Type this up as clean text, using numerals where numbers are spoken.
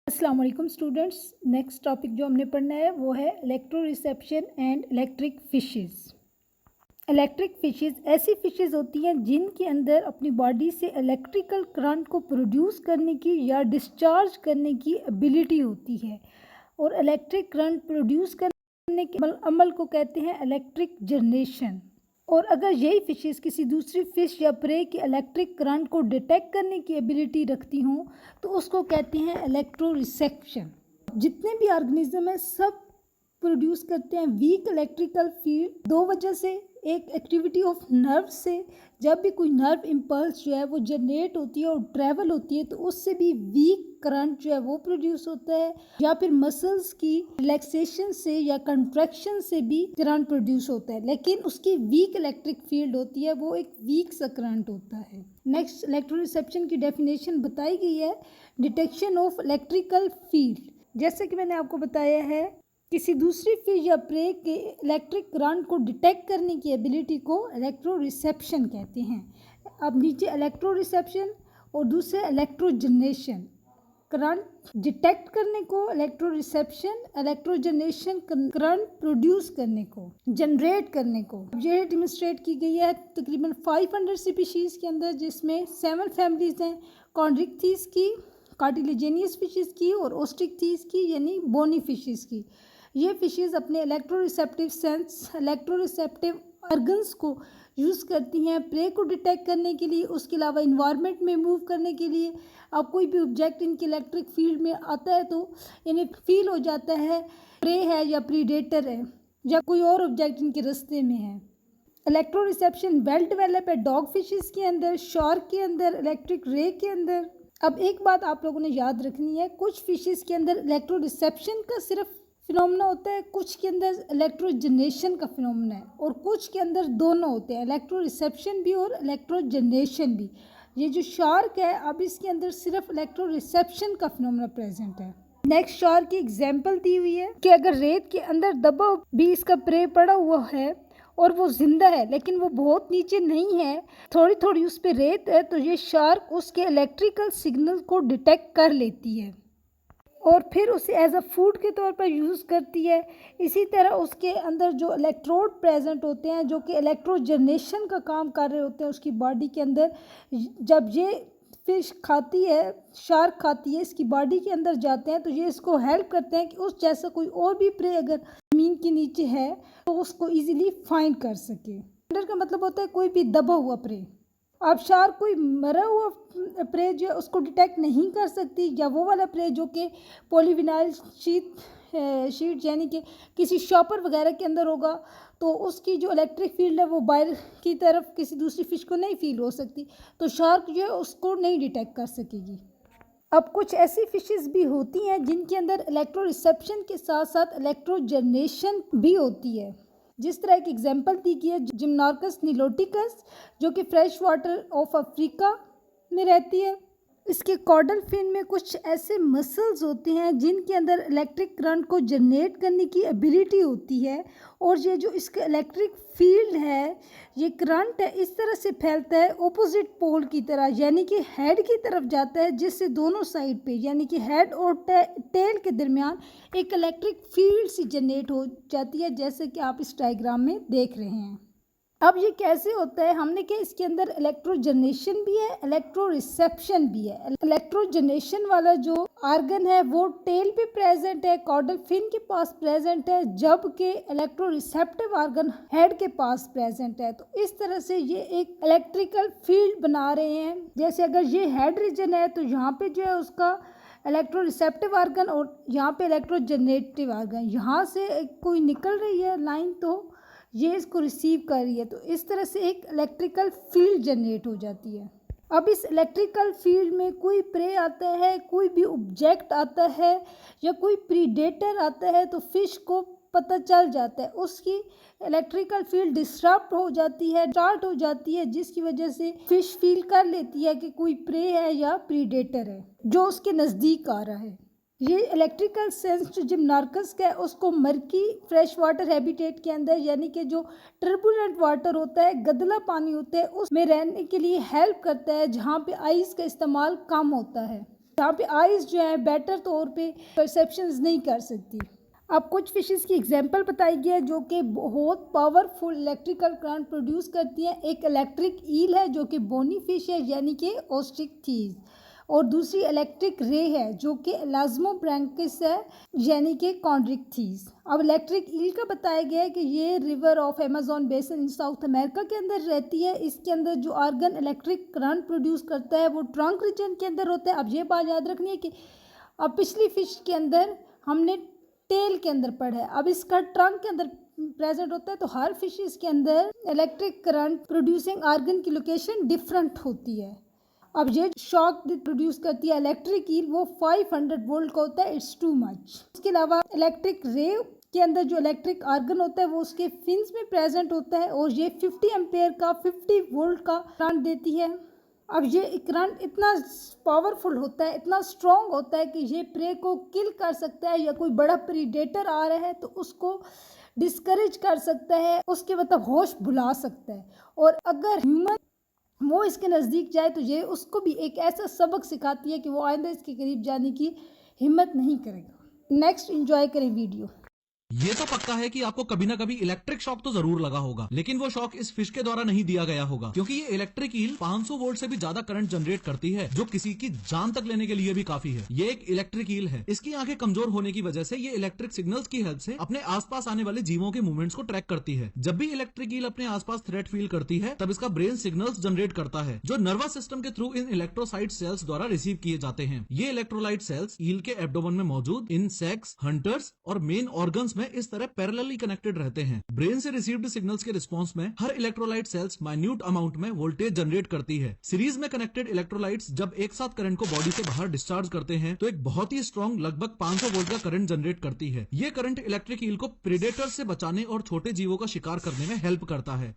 अस्सलाम वालेकुम students. Next topic जो हमने पढ़ना है वो है electro reception and electric fishes. Electric fishes ऐसी फिशेस होती हैं जिनके अंदर अपनी बॉडी से इलेक्ट्रिकल करंट को प्रोड्यूस करने की या डिस्चार्ज करने की एबिलिटी होती है, और इलेक्ट्रिक करंट प्रोड्यूस करने के अमल को कहते हैं इलेक्ट्रिक जनरेशन। और अगर यही फिशेस किसी दूसरी फिश या प्रे के इलेक्ट्रिक करंट को डिटेक्ट करने की एबिलिटी रखती हों तो उसको कहते हैं इलेक्ट्रो रिसेप्शन। जितने भी ऑर्गेनिज्म हैं सब प्रोड्यूस करते हैं वीक इलेक्ट्रिकल फील्ड दो वजह से। एक एक्टिविटी ऑफ नर्व से, जब भी कोई नर्व इम्पल्स जो है वो जनरेट होती है और ट्रैवल होती है तो उससे भी वीक करंट जो है वो प्रोड्यूस होता है, या फिर मसल्स की रिलैक्सेशन से या कंट्रैक्शन से भी करंट प्रोड्यूस होता है, लेकिन उसकी वीक इलेक्ट्रिक फील्ड होती है, वो एक वीक सा करंट होता है। नेक्स्ट इलेक्ट्रो रिसेप्शन की डेफिनेशन बताई गई है, डिटेक्शन ऑफ इलेक्ट्रिकल फील्ड। जैसे कि मैंने आपको बताया है, किसी दूसरी फिश या प्रे के इलेक्ट्रिक करंट को डिटेक्ट करने की एबिलिटी को इलेक्ट्रो रिसेप्शन कहते हैं। अब नीचे इलेक्ट्रो रिसेप्शन और दूसरे इलेक्ट्रो जनरेशन। करंट डिटेक्ट करने को electro reception, electro generation current produce करने को, जनरेट करने को। ये डिमोन्स्ट्रेट की गई है तकरीबन 500 स्पीशीज के अंदर, जिसमें 7 फैमिलीज हैं, कॉन्ड्रिक्थीस की, कार्टिलेजिनियस फिशेस की और ओस्ट्रिकथीस की यानी बोनी फिशेस की। ये फिशेस अपने electro receptive sense, electro receptive organs को यूज़ करती हैं प्रे को डिटेक्ट करने के लिए, उसके अलावा इन्वायरमेंट में मूव करने के लिए। अब कोई भी ऑब्जेक्ट इनके इलेक्ट्रिक फील्ड में आता है तो इन्हें फील हो जाता है प्रे है या प्रीडेटर है, या कोई और ऑब्जेक्ट इनके रास्ते में है। इलेक्ट्रो रिसेप्शन वेल डेवलप है डॉग फिशेस के अंदर, शार्क के अंदर, इलेक्ट्रिक रे के अंदर। अब एक बात आप लोगों ने याद रखनी है, कुछ फिशेस के अंदर इलेक्ट्रो रिसेप्शन का सिर्फ फिनोमेना होता है, कुछ के अंदर इलेक्ट्रो जनरेशन का फिनोमेना है, और कुछ के अंदर दोनों होते हैं, इलेक्ट्रो रिसेप्शन भी और इलेक्ट्रो जनरेशन भी। ये जो शार्क है, अब इसके अंदर सिर्फ इलेक्ट्रो रिसेप्शन का फिनोमेना प्रेजेंट है। नेक्स्ट शार्क की एग्जाम्पल दी हुई है कि अगर रेत के अंदर दबा भी इसका प्रे पड़ा हुआ है और वो जिंदा है लेकिन वो बहुत नीचे नहीं है, थोड़ी थोड़ी उस पर रेत है, तो ये शार्क उसके इलेक्ट्रिकल सिग्नल को डिटेक्ट कर लेती है और फिर उसे एज अ फूड के तौर पर यूज़ करती है। इसी तरह उसके अंदर जो इलेक्ट्रोड प्रेजेंट होते हैं जो कि इलेक्ट्रो जनरेशन का काम कर रहे होते हैं उसकी बॉडी के अंदर, जब ये फिश खाती है, शार्क खाती है, इसकी बॉडी के अंदर जाते हैं तो ये इसको हेल्प करते हैं कि उस जैसा कोई और भी प्रे अगर ज़मीन के नीचे है तो उसको ईजिली फाइंड कर सके। अंडर का मतलब होता है कोई भी दबा हुआ प्रे। अब शार्क कोई मरा हुआ प्रे जो है उसको डिटेक्ट नहीं कर सकती, या वो वाला प्रे जो कि पॉलीविनाइल शीट यानी कि किसी शॉपर वगैरह के अंदर होगा तो उसकी जो इलेक्ट्रिक फील्ड है वो बाहर की तरफ किसी दूसरी फिश को नहीं फील हो सकती, तो शार्क जो है उसको नहीं डिटेक्ट कर सकेगी। अब कुछ ऐसी फिशेस भी होती हैं जिनके अंदर इलेक्ट्रो रिसेप्शन के साथ साथ इलेक्ट्रो जनरेशन भी होती है। जिस तरह की एग्जांपल दी गई है जिम्नोर्कस निलोटिकस, जो कि फ्रेश वाटर ऑफ अफ्रीका में रहती है। इसके कॉर्डल फिन में कुछ ऐसे मसल्स होते हैं जिनके अंदर इलेक्ट्रिक करंट को जनरेट करने की एबिलिटी होती है, और ये जो इसका इलेक्ट्रिक फील्ड है, ये करंट है, इस तरह से फैलता है ऑपोजिट पोल की तरह, यानी कि हेड की तरफ जाता है, जिससे दोनों साइड पे यानी कि हेड और टेल के दरमियान एक इलेक्ट्रिक फील्ड सी जनरेट हो जाती है, जैसे कि आप इस डायग्राम में देख रहे हैं। अब ये कैसे होता है, हमने कि इसके अंदर इलेक्ट्रो जनरेशन भी है, इलेक्ट्रो रिसेप्शन भी है। इलेक्ट्रो जनरेशन वाला जो ऑर्गन है वो टेल पे प्रेजेंट है, कॉर्डल फिन के पास प्रेजेंट है, जबकि इलेक्ट्रो रिसेप्टिव ऑर्गन हेड के पास प्रेजेंट है। तो इस तरह से ये एक इलेक्ट्रिकल फील्ड बना रहे हैं। जैसे अगर ये हेड रीजन है तो यहाँ पे जो है उसका इलेक्ट्रो रिसेप्टिव ऑर्गन, और यहाँ पे इलेक्ट्रो जनरेटिव ऑर्गन, यहाँ से कोई निकल रही है लाइन तो ये इसको रिसीव कर रही है, तो इस तरह से एक इलेक्ट्रिकल फील्ड जनरेट हो जाती है। अब इस इलेक्ट्रिकल फील्ड में कोई प्रे आता है, कोई भी ऑब्जेक्ट आता है या कोई प्रीडेटर आता है तो फिश को पता चल जाता है, उसकी इलेक्ट्रिकल फील्ड डिस्टर्ब हो जाती है, स्टार्ट हो जाती है, जिसकी वजह से फिश फील कर लेती है कि कोई प्रे है या प्रीडेटर है जो उसके नज़दीक आ रहा है। ये इलेक्ट्रिकल सेंस जो जिम्नोर्कस का है उसको मर्की फ्रेश वाटर हैबिटेट के अंदर, यानी कि जो टर्बुलेंट वाटर होता है, गदला पानी होता है, उसमें रहने के लिए हेल्प करता है, जहाँ पे आइस का इस्तेमाल कम होता है। जहाँ पे आइज़ जो है बेटर तौर पे परसेप्शंस नहीं कर सकती। अब कुछ फिशेस की एग्जांपल बताई गई है जो कि बहुत पावरफुल इलेक्ट्रिकल करंट प्रोड्यूस करती हैं। एक इलेक्ट्रिक ईल है जो कि बोनी फिश है यानी कि ओस्ट्रिकथीज, और दूसरी इलेक्ट्रिक रे है जो कि एलाज्मोब्रैंकिस है यानी कि कॉन्ड्रिकथीज। अब इलेक्ट्रिक ईल का बताया गया है कि ये river of Amazon basin in south America के अंदर रहती है। इसके अंदर जो आर्गन इलेक्ट्रिक करंट प्रोड्यूस करता है वो ट्रंक रीजन के अंदर होता है। अब ये बात याद रखनी है कि अब पिछली फिश के अंदर हमने टेल के अंदर पड़ा है, अब इसका ट्रंक के अंदर प्रेजेंट होता है। तो हर फिशेस के अंदर इलेक्ट्रिक करंट प्रोड्यूसिंग आर्गन की लोकेशन डिफरेंट होती है। अब ये शॉक प्रोड्यूस करती है इलेक्ट्रिक ईल, वो 500 वोल्ट का होता है, इट्स टू मच। इसके अलावा इलेक्ट्रिक रे के अंदर जो इलेक्ट्रिक आर्गन होता है वो उसके फिन्स में प्रेजेंट होता है और ये 50 एम्पेयर का 50 वोल्ट का करंट देती है। अब ये करंट इतना पावरफुल होता है, इतना स्ट्रॉन्ग होता है कि ये प्रे को किल कर सकता है, या कोई बड़ा प्रीडेटर आ रहा है तो उसको डिस्करेज कर सकता है, उसके मतलब होश भुला सकता है। और अगर ह्यूमन वो इसके नज़दीक जाए तो ये उसको भी एक ऐसा सबक सिखाती है कि वो आइंदा इसके करीब जाने की हिम्मत नहीं करेगा। नेक्स्ट, एंजॉय करें वीडियो। ये तो पक्का है कि आपको कभी ना कभी इलेक्ट्रिक शॉक तो जरूर लगा होगा, लेकिन वो शॉक इस फिश के द्वारा नहीं दिया गया होगा, क्योंकि ये इलेक्ट्रिक ईल 500 वोल्ट से भी ज्यादा करंट जनरेट करती है, जो किसी की जान तक लेने के लिए भी काफी है। ये एक इलेक्ट्रिक ईल है। इसकी आंखें कमजोर होने की वजह से ये इलेक्ट्रिक सिग्नल्स की हेल्प से अपने आसपास आने वाले जीवों के मूवमेंट्स को ट्रैक करती है। जब भी इलेक्ट्रिक ईल अपने आसपास थ्रेट फील करती है तब इसका ब्रेन सिग्नल्स जनरेट करता है, जो नर्वस सिस्टम के थ्रू इन इलेक्ट्रोसाइट सेल्स द्वारा रिसीव किए जाते हैं। ये इलेक्ट्रोलाइट सेल्स ईल के एब्डोमेन में मौजूद इंसेक्ट्स, हंटर्स और मेन ऑर्गन्स में इस तरह पैरेलली कनेक्टेड रहते हैं। ब्रेन से रिसीव्ड सिग्नल्स के रिस्पांस में हर इलेक्ट्रोलाइट सेल्स माइन्यूट अमाउंट में वोल्टेज जनरेट करती है। सीरीज में कनेक्टेड इलेक्ट्रोलाइट्स जब एक साथ करंट को बॉडी से बाहर डिस्चार्ज करते हैं तो एक बहुत ही स्ट्रॉन्ग लगभग 500 वोल्ट का करंट जनरेट करती है। ये करंट इलेक्ट्रिक ईल को प्रेडेटर्स से बचाने और छोटे जीवों का शिकार करने में हेल्प करता है।